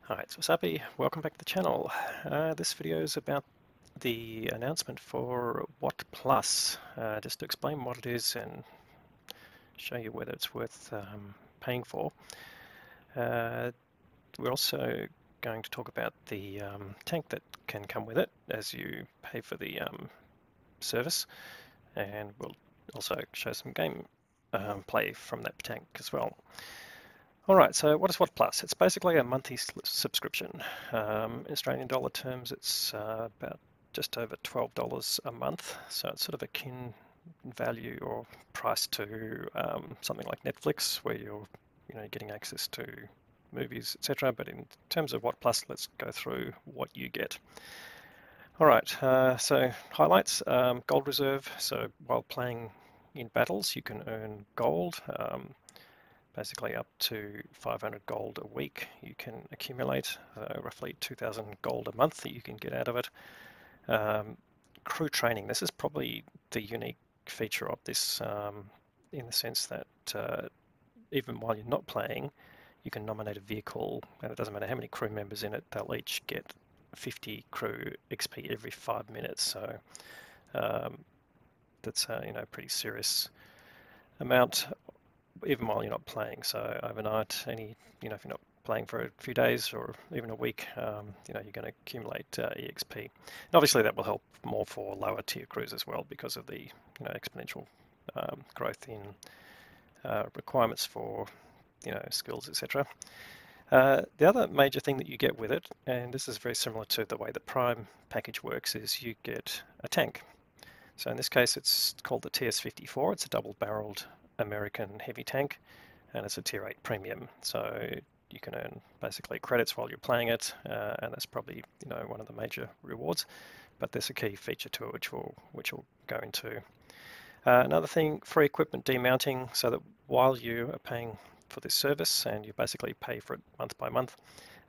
Alright, so Wasabi, welcome back to the channel. This video is about the announcement for WoT Plus, just to explain what it is and show you whether it's worth paying for. We're also going to talk about the tank that can come with it as you pay for the service, and we'll also show some game play from that tank as well. Alright, so what is WoT Plus? It's basically a monthly subscription. In Australian dollar terms, it's about just over $12 a month, so it's sort of akin value or price to something like Netflix, where you're getting access to movies, etc. But in terms of WoT Plus, let's go through what you get. Alright, so highlights, gold reserve. So while playing in battles, you can earn gold. Basically up to 500 gold a week you can accumulate, roughly 2,000 gold a month that you can get out of it. Crew training, this is probably the unique feature of this, in the sense that even while you're not playing, you can nominate a vehicle, and it doesn't matter how many crew members in it, they'll each get 50 crew XP every 5 minutes. So that's a pretty serious amount, even while you're not playing. So overnight, if you're not playing for a few days or even a week, you're going to accumulate EXP. And obviously that will help more for lower tier crews as well, because of the exponential growth in requirements for skills, etc. The other major thing that you get with it, and this is very similar to the way the Prime package works, is you get a tank. So in this case, it's called the TS-54. It's a double-barreled American heavy tank, and it's a tier 8 premium, so you can earn basically credits while you're playing it, and that's probably one of the major rewards. But there's a key feature to it which we'll go into. Another thing, free equipment demounting, so that while you are paying for this service, and you basically pay for it month by month,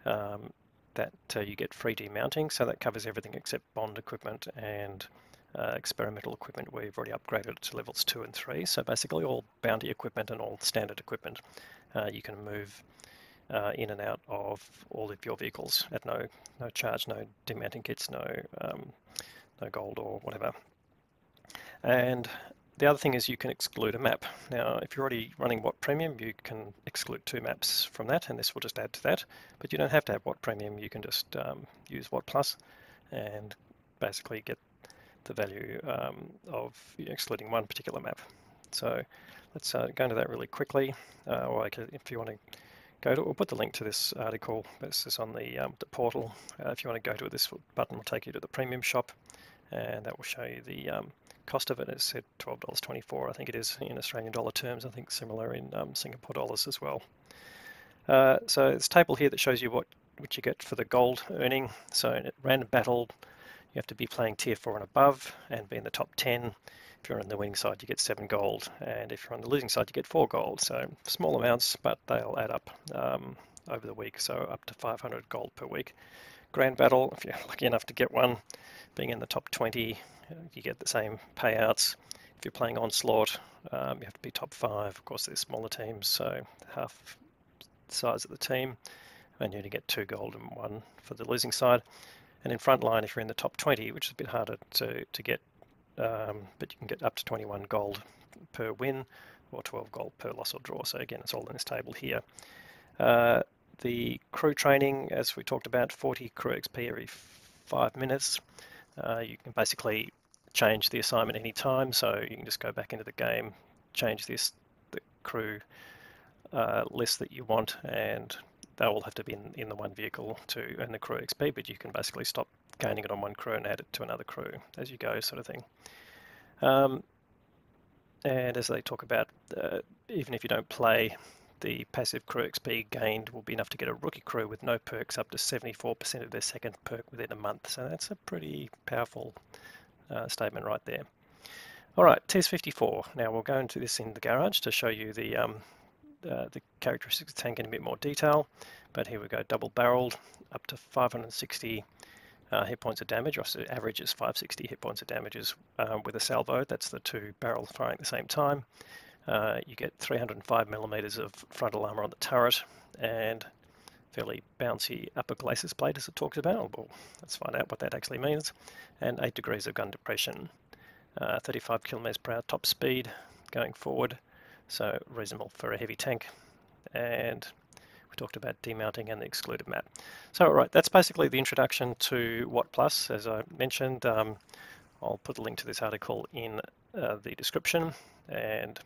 that you get free demounting. So that covers everything except bond equipment and experimental equipment where you've already upgraded it to levels 2 and 3. So basically all bounty equipment and all standard equipment you can move in and out of all of your vehicles at no charge, no demounting kits, no gold or whatever. And the other thing is you can exclude a map. Now, if you're already running WoT Premium, you can exclude 2 maps from that, and this will just add to that. But you don't have to have WoT Premium. You can just use WoT Plus and basically get the value of excluding one particular map. So let's go into that really quickly, or if you want to go to it, we'll put the link to this article. This is on the portal. If you want to go to it, this button will take you to the premium shop, and that will show you the cost of it. It's said $12.24, I think it is in Australian dollar terms. I think similar in Singapore dollars as well. So there's a table here that shows you what you get for the gold earning. So in a random battle, you have to be playing tier 4 and above and be in the top 10. If you're on the winning side, you get 7 gold, and if you're on the losing side, you get 4 gold. So small amounts, but they'll add up over the week, so up to 500 gold per week. Grand battle, if you're lucky enough to get one, being in the top 20, you get the same payouts. If you're playing onslaught, you have to be top 5. Of course, there's smaller teams, so half the size of the team, and you only get 2 gold and 1 for the losing side. And in frontline, if you're in the top 20, which is a bit harder to get, but you can get up to 21 gold per win or 12 gold per loss or draw. So again, it's all in this table here. The crew training, as we talked about, 40 crew XP every 5 minutes. You can basically change the assignment any time, so you can just go back into the game, change the crew list that you want, and they all have to be in the one vehicle to earn the crew XP, but you can basically stop gaining it on one crew and add it to another crew as you go, sort of thing. And as they talk about, even if you don't play, the passive crew XP gained will be enough to get a rookie crew with no perks up to 74% of their second perk within a month. So that's a pretty powerful statement right there. All right, TS-54. Now we'll go into this in the garage to show you the characteristics of the tank in a bit more detail, but here we go, double-barreled, up to 560 hit points of damage, or so average is 560 hit points of damages with a salvo. That's the 2 barrels firing at the same time. You get 305 millimeters of frontal armor on the turret, and fairly bouncy upper glacis plate, as it talks about. Well, let's find out what that actually means. And 8 degrees of gun depression, 35 kilometers per hour top speed going forward, so reasonable for a heavy tank. And we talked about demounting and the excluded map. So, all right, that's basically the introduction to WOT+. As I mentioned, I'll put a link to this article in the description, and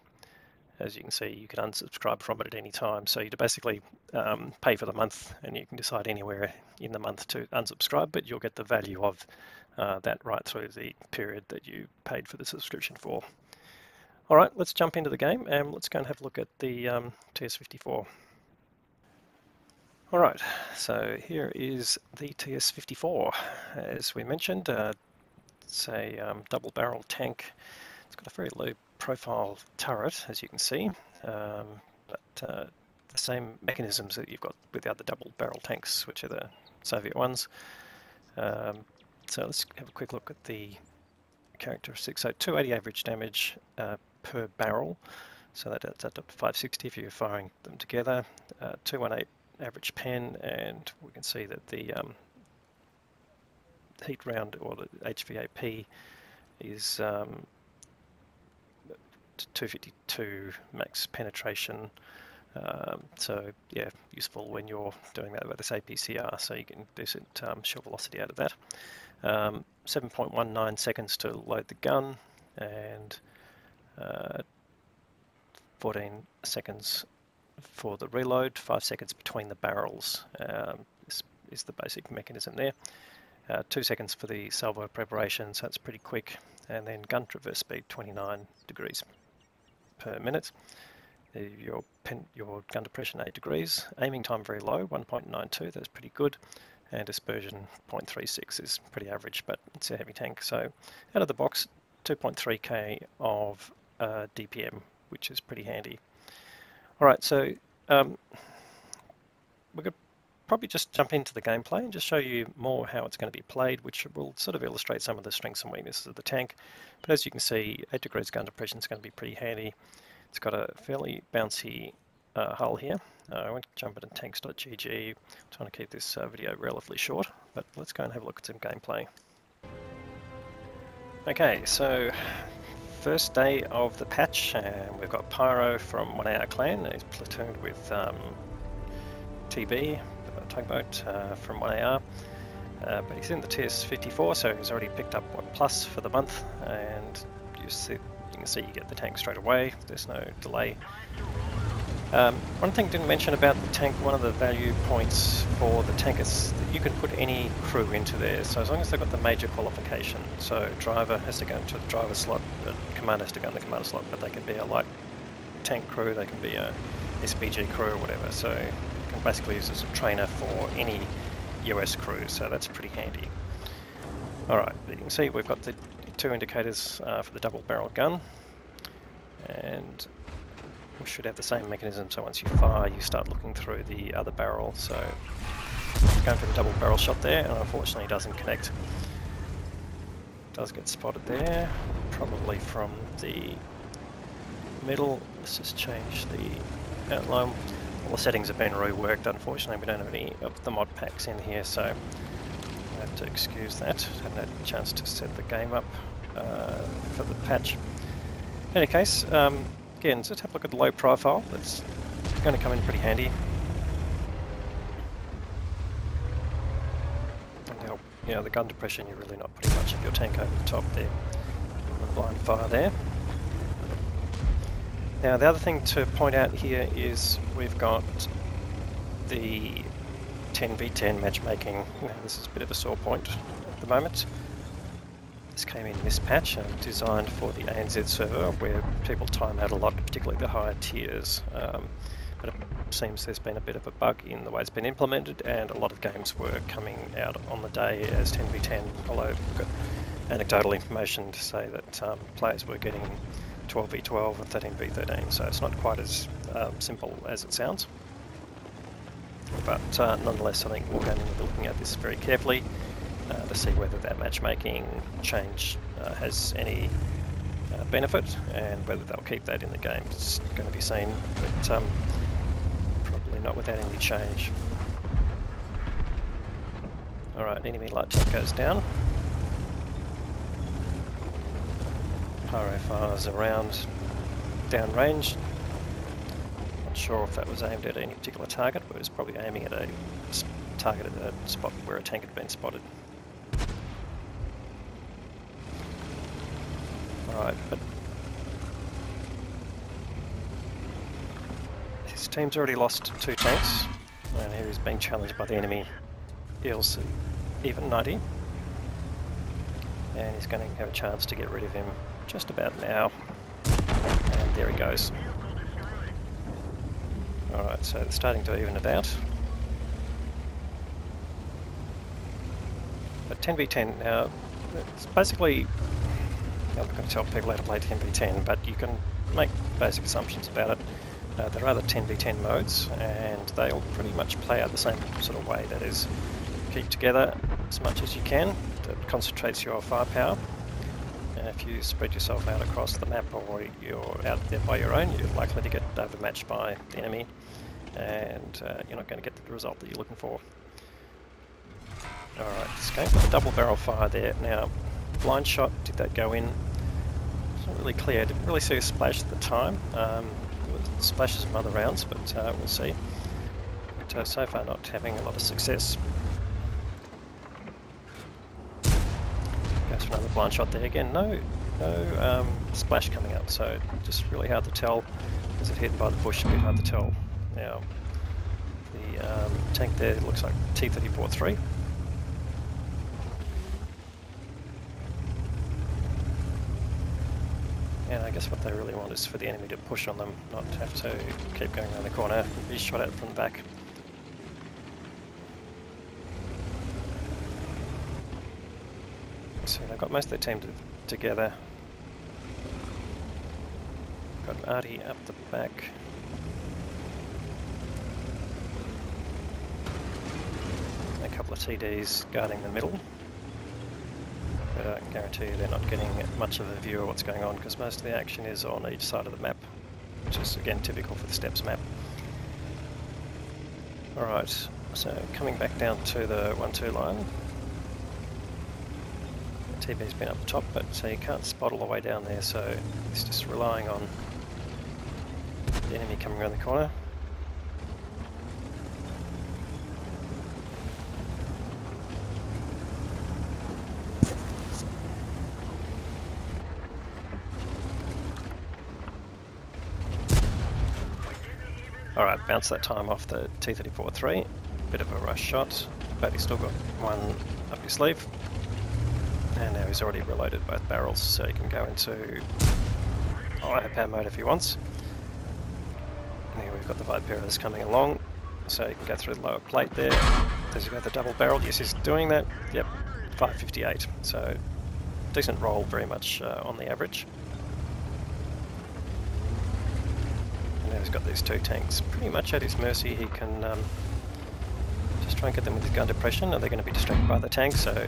as you can see, you can unsubscribe from it at any time. So you basically pay for the month, and you can decide anywhere in the month to unsubscribe, but you'll get the value of that right through the period that you paid for the subscription for. All right, let's jump into the game, and let's go and have a look at the TS-54. All right, so here is the TS-54. As we mentioned, it's a double-barrel tank. It's got a very low profile turret, as you can see, but the same mechanisms that you've got with the other double-barrel tanks, which are the Soviet ones. So let's have a quick look at the characteristics. So 280 average damage per barrel, so that's up to 560 if you're firing them together. 218 average pen, and we can see that the heat round, or the HVAP, is 252 max penetration. So yeah, useful when you're doing that with this APCR, so you can do some shell velocity out of that. 7.19 seconds to load the gun, and 14 seconds for the reload, 5 seconds between the barrels. This is the basic mechanism there. 2 seconds for the salvo preparation, so that's pretty quick. And then gun traverse speed 29 degrees per minute. Your gun depression 8 degrees. Aiming time very low, 1.92, that's pretty good. And dispersion 0.36 is pretty average, but it's a heavy tank. So out of the box, 2.3k of DPM, which is pretty handy. All right, so we could probably just jump into the gameplay and just show you more how it's going to be played, which will sort of illustrate some of the strengths and weaknesses of the tank. But as you can see, 8 degrees gun depression is going to be pretty handy. It's got a fairly bouncy hull here. I won't jump into tanks.gg, trying to keep this video relatively short, but let's go and have a look at some gameplay. Okay, so first day of the patch, and we've got Pyro from one of our clan. He's platooned with TB, tugboat from 1AR, but he's in the TS-54, so he's already picked up WOT+ for the month, and you can see you get the tank straight away. There's no delay. One thing I didn't mention about the tank, one of the value points for the tank is that you can put any crew into there, so as long as they've got the major qualification. So driver has to go into the driver slot, the commander has to go in the commander slot, but they can be a light tank crew, they can be a SPG crew or whatever, so you can basically use as a trainer for any US crew, so that's pretty handy. Alright, you can see we've got the 2 indicators for the double barrel gun, and we should have the same mechanism, so once you fire you start looking through the other barrel. So going for the double barrel shot there, and unfortunately it doesn't connect. It does get spotted there, probably from the middle. Let's just change the outline. All the settings have been reworked. Unfortunately we don't have any of the mod packs in here, so I have to excuse that. Haven't had a chance to set the game up for the patch. In any case, again, let's have a look at the low profile. That's going to come in pretty handy. And you know, the gun depression, you're really not putting much of your tank over the top there. Blind fire there. Now, the other thing to point out here is we've got the 10v10 matchmaking. This is a bit of a sore point at the moment. This came in this patch and designed for the ANZ server, where people time out a lot, particularly the higher tiers. But it seems there's been a bit of a bug in the way it's been implemented, and a lot of games were coming out on the day as 10v10, although we've got anecdotal information to say that players were getting 12v12 and 13v13, so it's not quite as simple as it sounds. But nonetheless, I think we're going to be looking at this very carefully to see whether that matchmaking change has any benefit, and whether they'll keep that in the game. It's going to be seen, but probably not without any change. Alright, enemy light tank goes down. Pyro fires around downrange. Not sure if that was aimed at any particular target, but it was probably aiming at a target at a spot where a tank had been spotted. Alright, but his team's already lost 2 tanks, and here he's being challenged by the enemy ELC even 90, and he's going to have a chance to get rid of him just about now, and there he goes. Alright, so they're starting to even it out. But 10v10 now, it's basically, I'm not going to tell people how to play 10v10, but you can make basic assumptions about it. There are other 10v10 modes, and they all pretty much play out the same sort of way. That is, keep together as much as you can. That concentrates your firepower. And if you spread yourself out across the map, or you're out there by your own, you're likely to get overmatched by the enemy, and you're not going to get the result that you're looking for. Alright, just going for the double barrel fire there. Now, blind shot, did that go in? It's not really clear. I didn't really see a splash at the time. Splashes from other rounds, but we'll see. But so far not having a lot of success. Goes for another blind shot there again. No splash coming up, so just really hard to tell. Is it hit by the bush? A bit hard to tell. Now, the tank there looks like T-34-3. And I guess what they really want is for the enemy to push on them, not have to keep going around the corner and be shot at from the back. So they've got most of their team together. Got Artie up the back. And a couple of TDs guarding the middle. But I can guarantee you they're not getting much of a view of what's going on, because most of the action is on each side of the map, which is again typical for the Steps map. Alright, so coming back down to the 1-2 line. The TB's been up the top, but so you can't spot all the way down there, so it's just relying on the enemy coming around the corner. Alright, bounce that time off the T-34-3, bit of a rush shot, but he's still got one up his sleeve. And now he's already reloaded both barrels, so he can go into higher power mode if he wants. And here we've got the Viperas coming along, so you can go through the lower plate there. There's the double barrel, yes he's doing that, yep, 558, so decent roll, very much on the average. Now he's got these 2 tanks pretty much at his mercy. He can just try and get them with his gun depression, and they're going to be distracted by the tank, so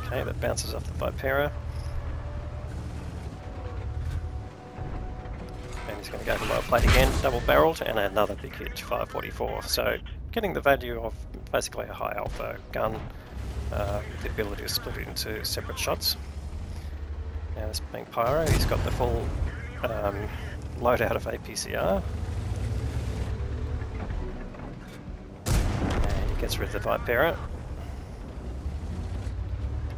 okay, that bounces off the Vipera. And he's going to go to the lower plate again, double barreled, and another big hit, 544. So getting the value of basically a high alpha gun, the ability to split it into separate shots. Now this being Pyro, he's got the full loadout of APCR. And he gets rid of the Vipera.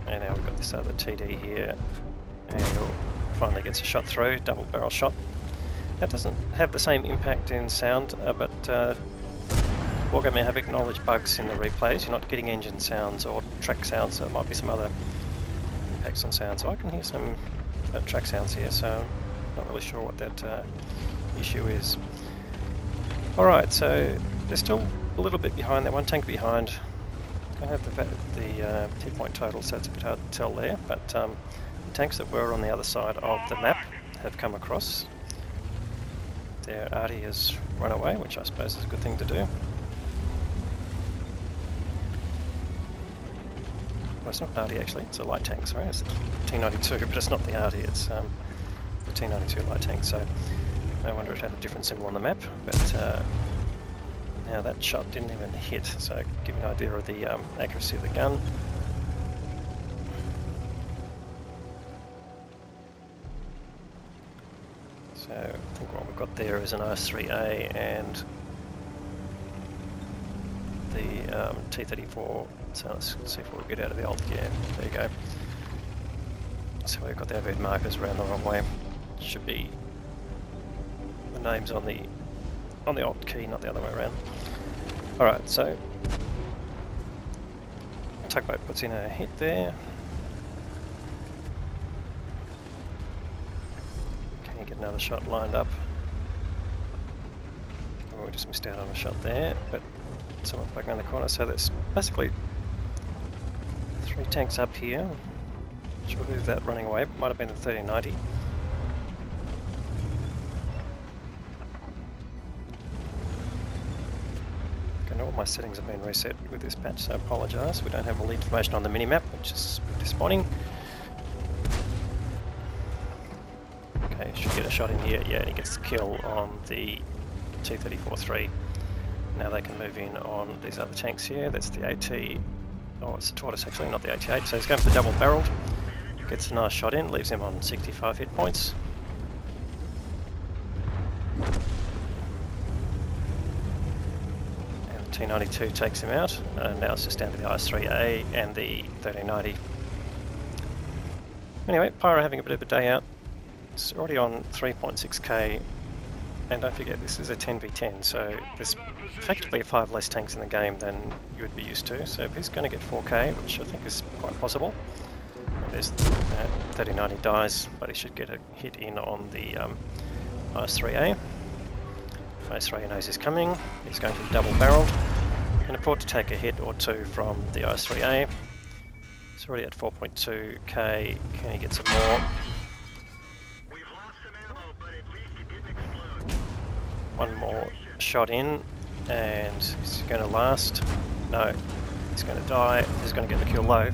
And now we've got this other TD here, and he finally gets a shot through, double barrel shot. That doesn't have the same impact in sound, but Wargaming have acknowledged bugs in the replays. You're not getting engine sounds or track sounds, so there might be some other impacts on sound. So I can hear some track sounds here, so I'm not really sure what that issue is. Alright, so they're still a little bit behind, they're 1 tank behind. I have the 2-point total, so it's a bit hard to tell there, but the tanks that were on the other side of the map have come across. Their Artie has run away, which I suppose is a good thing to do. Well, it's not an Artie actually, it's a light tank, sorry, it's the T-92, but it's not the Artie, it's the T-92 light tank, so no wonder it had a different symbol on the map, but Now that shot didn't even hit, so give you an idea of the accuracy of the gun. So I think what we've got there is an IS-3A and the T-34. So let's see if we'll get out of the alt. Yeah, there you go. So we've got the overhead markers around the wrong way. Should be the names on the alt key, not the other way around. Alright, so tugboat puts in a hit there. Can you get another shot lined up? Oh, we just missed out on a shot there, but someone's back around the corner. So there's basically 3 tanks up here. Not sure who's that running away, might have been the 1390. All my settings have been reset with this patch, so I apologise. We don't have all the information on the minimap, which is disappointing. Okay, should get a shot in here. Yeah, and he gets the kill on the T-34-3. Now they can move in on these other tanks here. That's the AT. Oh, it's the tortoise actually, not the AT-8. So he's going for the double-barreled. Gets a nice shot in, leaves him on 65 hit points. T-92 takes him out, and now it's just down to the IS-3A and the 1390. Anyway, Pyro having a bit of a day out. It's already on 3.6k, and don't forget this is a 10v10, so there's effectively 5 less tanks in the game than you would be used to. So if he's going to get 4k, which I think is quite possible, there's 1390 dies, but he should get a hit in on the IS-3A. IS-3A knows he's coming. He's going to be double-barreled. Can afford to take a hit or two from the IS-3A. He's already at 4.2k. Can he get some more? One more shot in, and is he going to last? No, he's going to die. He's going to get the kill low.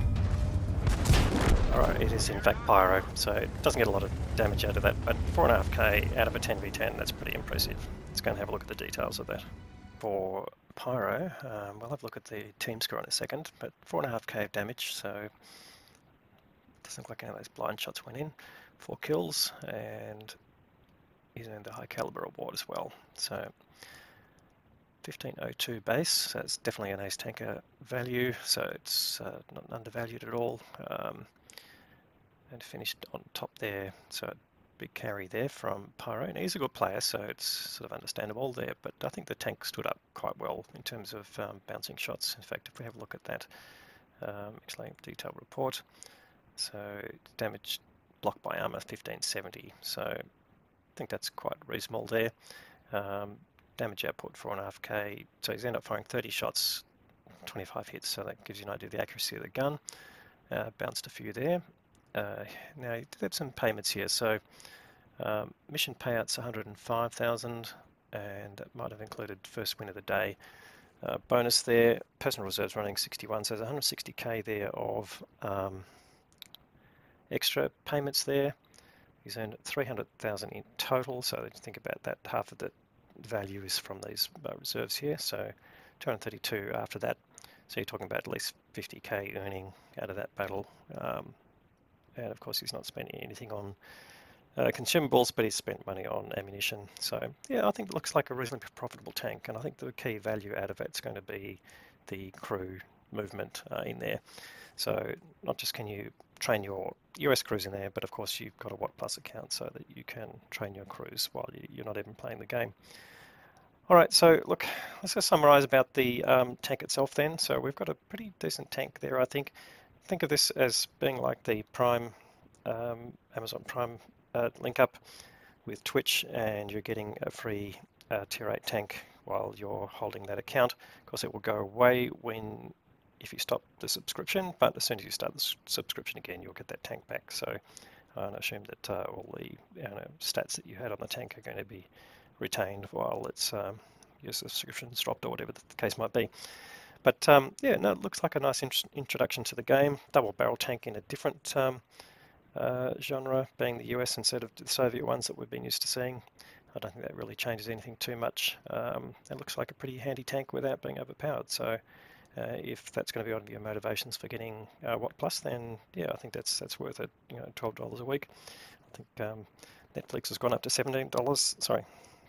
Alright, it is in fact Pyro, so it doesn't get a lot of damage out of that, but 4.5k out of a 10v10, that's pretty impressive. Let's go and have a look at the details of that. For Pyro, we'll have a look at the team score in a second, but 4.5k of damage, so it doesn't look like any of those blind shots went in. 4 kills, and he's earned the high caliber award as well. So 1502 base, so it's definitely an ace tanker value, so it's not undervalued at all. And finished on top there, so big carry there from Pyro. And he's a good player, so it's sort of understandable there, but I think the tank stood up quite well in terms of bouncing shots. In fact, if we have a look at that excellent detailed report, so damage blocked by armor 1570, so I think that's quite reasonable there. Damage output 4.5k, so he's ended up firing 30 shots, 25 hits, so that gives you an idea of the accuracy of the gun. Bounced a few there. Now, you did have some payments here, so mission payouts 105,000, and that might have included first win of the day. Bonus there, personal reserves running 61, so there's 160k there of extra payments there. He's earned 300,000 in total, so you think about that, half of the value is from these reserves here, so 232 after that, so you're talking about at least 50k earning out of that battle. And of course he's not spending anything on consumables, but he's spent money on ammunition. So yeah, I think it looks like a reasonably profitable tank, and I think the key value out of it's going to be the crew movement in there. So not just can you train your US crews in there, but of course you've got a WOT+ account so that you can train your crews while you're not even playing the game. Alright, so look, let's just summarise about the tank itself then. So we've got a pretty decent tank there, I think. Think of this as being like the Prime, Amazon Prime link up with Twitch, and you're getting a free tier 8 tank while you're holding that account. Of course, it will go away if you stop the subscription, but as soon as you start the subscription again, you'll get that tank back. So I assume that all the stats that you had on the tank are going to be retained while it's your subscription's dropped or whatever the case might be. But yeah, no, it looks like a nice introduction to the game. Double barrel tank in a different genre, being the US instead of the Soviet ones that we've been used to seeing. I don't think that really changes anything too much. It looks like a pretty handy tank without being overpowered. So if that's going to be one of your motivations for getting WoT Plus, then yeah, I think that's worth it. You know, $12 a week. I think Netflix has gone up to $17. Sorry,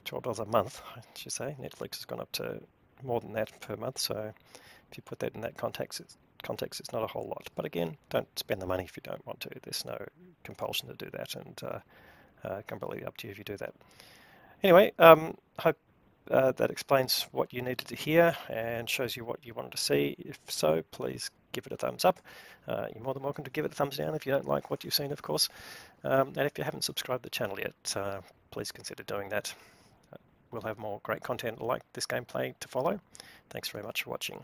$12 a month, I should say. Netflix has gone up to more than that per month. So if you put that in that context, it's not a whole lot. But again, don't spend the money if you don't want to. There's no compulsion to do that, and completely up to you if you do that. Anyway, hope that explains what you needed to hear and shows you what you wanted to see. If so, please give it a thumbs up. You're more than welcome to give it a thumbs down if you don't like what you've seen, of course. And if you haven't subscribed to the channel yet, please consider doing that. We'll have more great content like this gameplay to follow. Thanks very much for watching.